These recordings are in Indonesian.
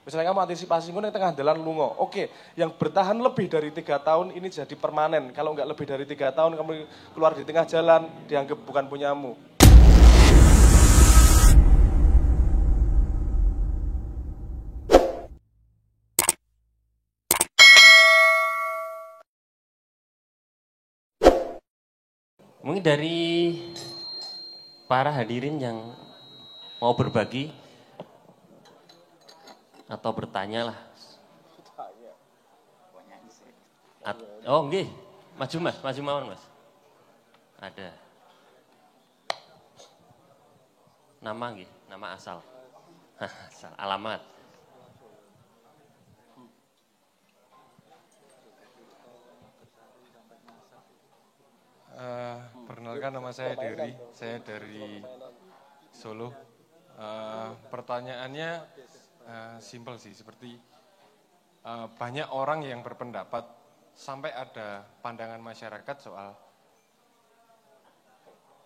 Misalnya kamu antisipasi ngono tengah dalan lunga. Oke, yang bertahan lebih dari 3 tahun ini jadi permanen. Kalau nggak lebih dari 3 tahun kamu keluar di tengah jalan dianggap bukan punyamu. Mungkin dari para hadirin yang mau berbagi atau bertanya lah. Oh nggih, maju mas, maju mawon mas. Ada. Nama nggih, nama asal. Asal, alamat. Perkenalkan nama saya Dery, saya dari Solo. Pertanyaannya simpel sih, seperti banyak orang yang berpendapat sampai ada pandangan masyarakat soal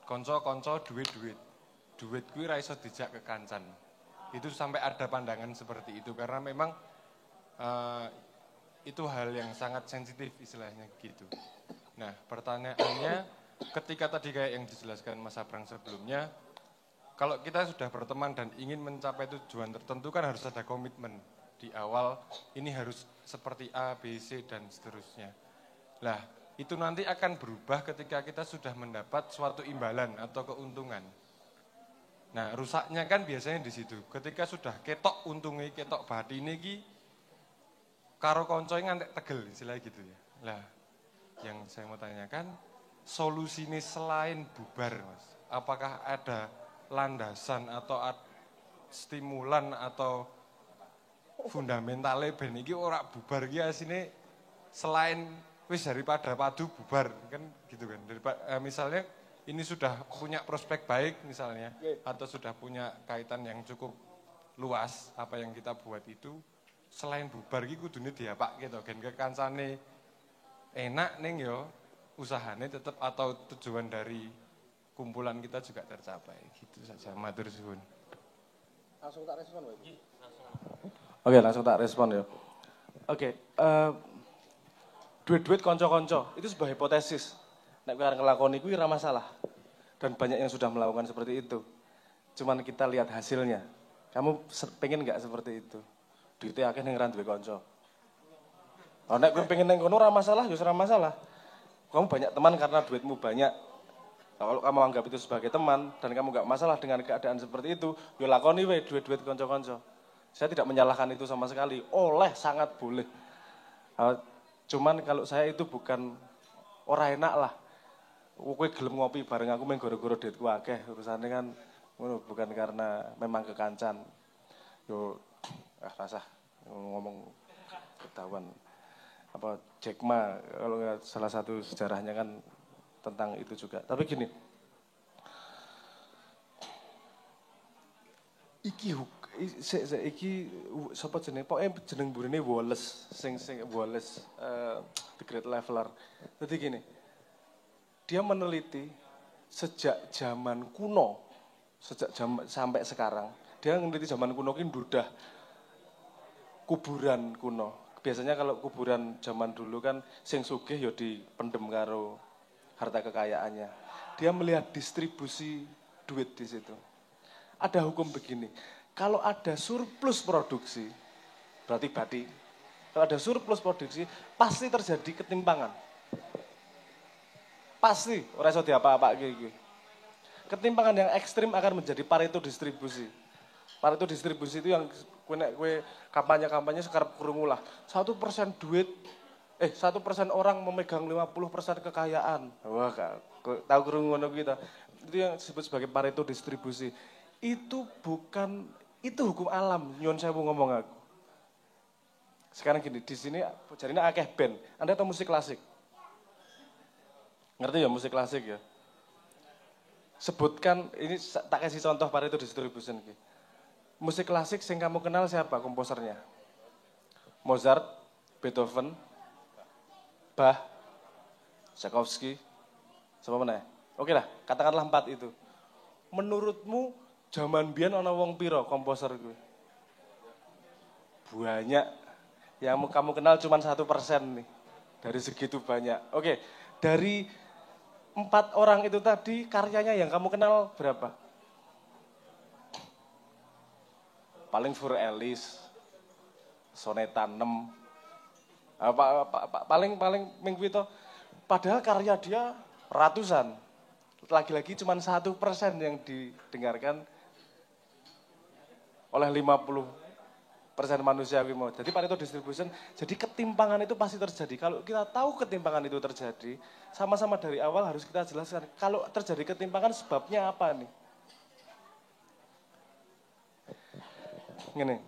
konco-konco duit kuwi ra iso dijak ke kancan. Itu sampai ada pandangan seperti itu karena memang itu hal yang sangat sensitif istilahnya gitu. Nah pertanyaannya ketika tadi kayak yang dijelaskan Mas Abrang sebelumnya, kalau kita sudah berteman dan ingin mencapai tujuan tertentu kan harus ada komitmen. Di awal ini harus seperti A, B, C, dan seterusnya. Nah itu nanti akan berubah ketika kita sudah mendapat suatu imbalan atau keuntungan. Nah rusaknya kan biasanya di situ. Ketika sudah ketok untungnya, ketok batine iki karo koncoe ngantek tegel istilahnya gitu ya. Lah yang saya mau tanyakan, solusinya selain bubar Mas, apakah ada landasan atau stimulan atau fundamentalnya ben iki ora bubar iki asine selain wis daripada padu bubar kan gitu kan. Misalnya ini sudah punya prospek baik misalnya atau sudah punya kaitan yang cukup luas apa yang kita buat itu, selain bubar iki kudune diapak gitu gen kekancane enak ning yo usahane tetap atau tujuan dari kumpulan kita juga tercapai. Gitu saja, matur suwun. Langsung tak respon, Pak. Oke, langsung tak respon ya. Oke, duit-duit konco-konco itu sebuah hipotesis. Nek kowe arep nglakoni kuwi ora masalah. Dan banyak yang sudah melakukan seperti itu. Cuman kita lihat hasilnya. Kamu pengen nggak seperti itu? Duitnya akeh ning ra duwe konco. Oh, nek kowe pengen ning kono ora masalah, ya ora masalah. Kamu banyak teman karena duitmu banyak. Kalau kamu anggap itu sebagai teman dan kamu nggak masalah dengan keadaan seperti itu, ya lakoni we duit-duit konco-konco. Saya tidak menyalahkan itu sama sekali. Oleh sangat boleh. Cuman kalau saya itu bukan ora enak lah. Kowe gelem ngopi bareng aku meng gara-gara duitku akeh. Urusane kan bukan karena memang kekancan. Yo rasah ngomong ketahuan. Apa Jack Ma kalau salah satu sejarahnya kan tentang itu juga. Tapi gini, iki sapa jenenge? Pokoke jeneng burine Wallace, sing Wallace The Great Leveler. Jadi gini, dia meneliti sejak zaman kuno, sampai sekarang. Dia meneliti zaman kuno ki ndudah kuburan kuno. Biasanya kalau kuburan zaman dulu kan sing sugih ya dipendem karo harta kekayaannya. Dia melihat distribusi duit di situ. Ada hukum begini, kalau ada surplus produksi, berarti kalau ada surplus produksi, pasti terjadi ketimpangan. Pasti, ora iso diapa-apa iki. Ketimpangan yang ekstrim akan menjadi Pareto distribusi. Pareto distribusi itu yang kue kampanye sekarang krungu lah. 1% duit, 1% orang memegang 50% kekayaan. Wah, tahu krungu ngono kita. Itu yang disebut sebagai Pareto distribusi. Itu hukum alam, nyon sewu ngomong aku. Sekarang gini, di sini jarine akeh band. Anda tahu musik klasik? Ngerti ya musik klasik ya? Sebutkan, ini tak kasih contoh Pareto distribution iki. Musik klasik yang kamu kenal siapa komposernya? Mozart, Beethoven, Bach, Tchaikovsky, siapa mana? Oke lah, katakanlah 4 itu. Menurutmu zaman biyen ana wong pira komposer kuwi? banyak. Yang kamu kenal cuma 1% nih. Dari segitu banyak. Oke, dari 4 orang itu tadi karyanya yang kamu kenal berapa? Paling Fur Elis, Soneta 6, paling minggu itu. Padahal karya dia ratusan. Lagi-lagi cuma 1% yang didengarkan oleh 50% manusia mau. Jadi Pareto distribution, jadi ketimpangan itu pasti terjadi. Kalau kita tahu ketimpangan itu terjadi, sama-sama dari awal harus kita jelaskan. Kalau terjadi ketimpangan sebabnya apa nih? Ngene.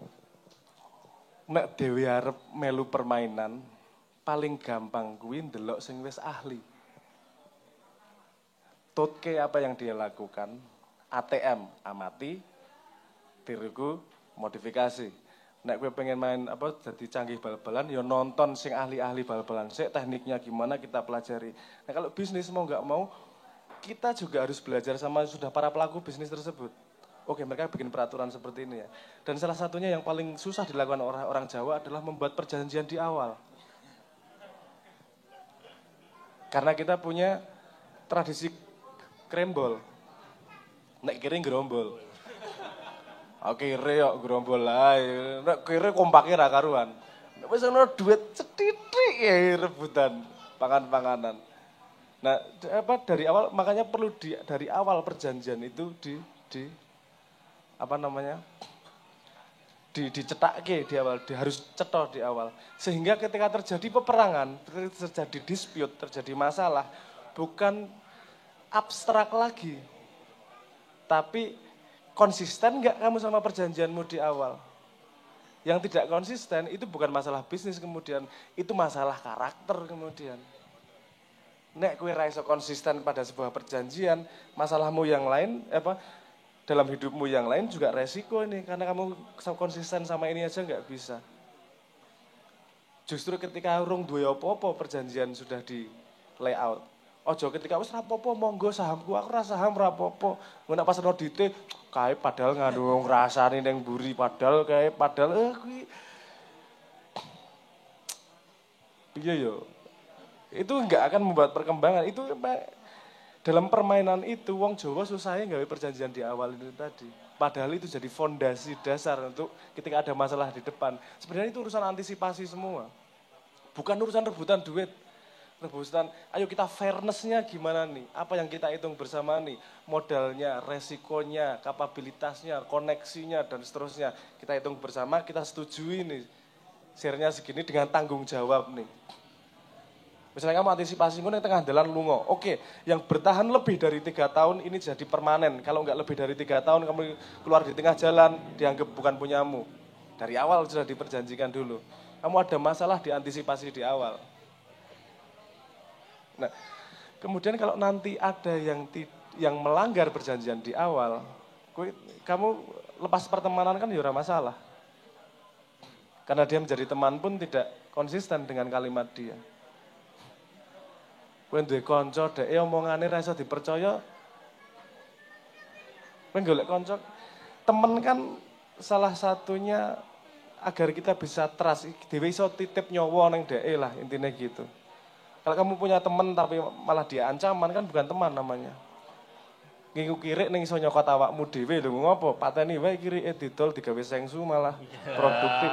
Nek dhewe arep melu permainan, paling gampang kuwi ndelok sing wis ahli. Tutke apa yang dia lakukan, ATM, amati, tiruku, modifikasi. Nek gue pengen main apa jadi canggih bal-balan, ya nonton sing ahli-ahli bal-balan. Sik tekniknya gimana kita pelajari. Nah kalau bisnis mau nggak mau, kita juga harus belajar sama sudah para pelaku bisnis tersebut. Oke, mereka bikin peraturan seperti ini ya. Dan salah satunya yang paling susah dilakukan orang Jawa adalah membuat perjanjian di awal. Karena kita punya tradisi krembol. Nek kiri gerombol. Oke, kiri yuk gerombol lah. Nek kiri kompaknya ra karuan. Nek wis ana duit sethithik ya rebutan pangan-panganan. Nah, dari awal makanya perlu dari awal perjanjian itu dicetakke di awal, harus cetok di awal. Sehingga ketika terjadi peperangan, terjadi dispute, terjadi masalah, bukan abstrak lagi. Tapi konsisten nggak kamu sama perjanjianmu di awal? Yang tidak konsisten itu bukan masalah bisnis kemudian, itu masalah karakter kemudian. Nek kowe ra iso konsisten pada sebuah perjanjian, masalahmu yang lain dalam hidupmu yang lain juga resiko ini, karena kamu konsisten sama ini aja nggak bisa. Justru ketika urung duwe apa-apa perjanjian sudah di layout. Ojo ketika wis rapopo monggo sahamku aku ra saham rapopo. Ngono pas ono dite kae padahal ngandung ngrasani ning mburi padahal kuwi piye yo. Itu enggak akan membuat perkembangan. Itu dalam permainan itu, wong Jawa susahnya gawe perjanjian di awal itu tadi. Padahal itu jadi fondasi dasar untuk ketika ada masalah di depan. Sebenarnya itu urusan antisipasi semua. Bukan urusan rebutan duit. Rebutan, ayo kita fairness-nya gimana nih? Apa yang kita hitung bersama nih? Modalnya, resikonya, kapabilitasnya, koneksinya, dan seterusnya. Kita hitung bersama, kita setujui nih. Share-nya segini dengan tanggung jawab nih. Misalnya kamu antisipasi ngono tengah dalan lunga. Oke, yang bertahan lebih dari 3 tahun ini jadi permanen. Kalau enggak lebih dari 3 tahun kamu keluar di tengah jalan dianggap bukan punyamu. Dari awal sudah diperjanjikan dulu. Kamu ada masalah diantisipasi di awal. Nah, kemudian kalau nanti ada yang melanggar perjanjian di awal, kamu lepas pertemanan kan ya ora masalah. Karena dia menjadi teman pun tidak konsisten dengan kalimat dia. Kowe duwe kanca dhek omongane ra iso dipercaya. Kowe golek kanca temen kan salah satunya agar kita bisa trust, dhewe iso titip nyawa ning dhek lah intine gitu. Kalau kamu punya teman tapi malah dia ancaman kan bukan teman namanya. Ngingu kirik ning iso nyokot awakmu dhewe lho ngopo? Pateni wae kirike didol digawe sengsu malah produktif.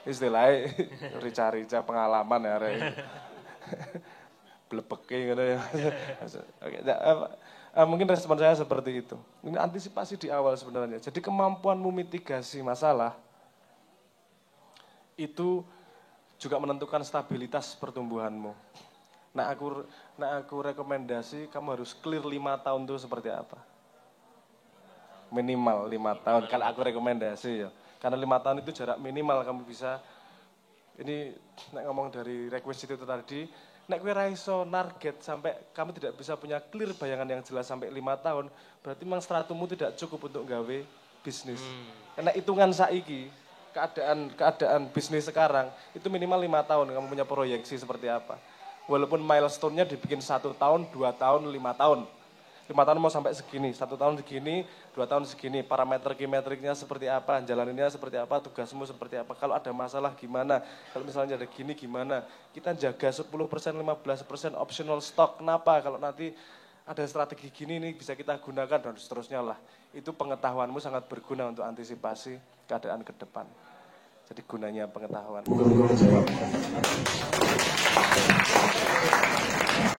Istilahnya rica-rica pengalaman ya arek. Blepeke gitu ya. Oke, mungkin respon saya seperti itu. Ini antisipasi di awal sebenarnya. Jadi kemampuanmu mitigasi masalah itu juga menentukan stabilitas pertumbuhanmu. Nah aku rekomendasi kamu harus clear 5 tahun itu seperti apa. Minimal 5 tahun. Kalau aku rekomendasi ya. Karena 5 tahun itu jarak minimal kamu bisa. Ini ngomong dari request itu tadi. Nek kowe ra iso target sampai kamu tidak bisa punya clear bayangan yang jelas sampai 5 tahun, berarti memang stratummu tidak cukup untuk gawe bisnis. Karena hitungan saiki, keadaan bisnis sekarang, itu minimal 5 tahun kamu punya proyeksi seperti apa. Walaupun milestone-nya dibikin 1 tahun, 2 tahun, 5 tahun. 5 5 tahun mau sampai segini, 1 tahun segini, 2 tahun segini, parameter kimetriknya seperti apa, jalaninnya seperti apa, tugasmu seperti apa, kalau ada masalah gimana, kalau misalnya ada gini gimana, kita jaga 10%, 15% optional stock, kenapa, kalau nanti ada strategi gini nih bisa kita gunakan dan seterusnya lah. Itu pengetahuanmu sangat berguna untuk antisipasi keadaan ke depan. Jadi gunanya pengetahuan.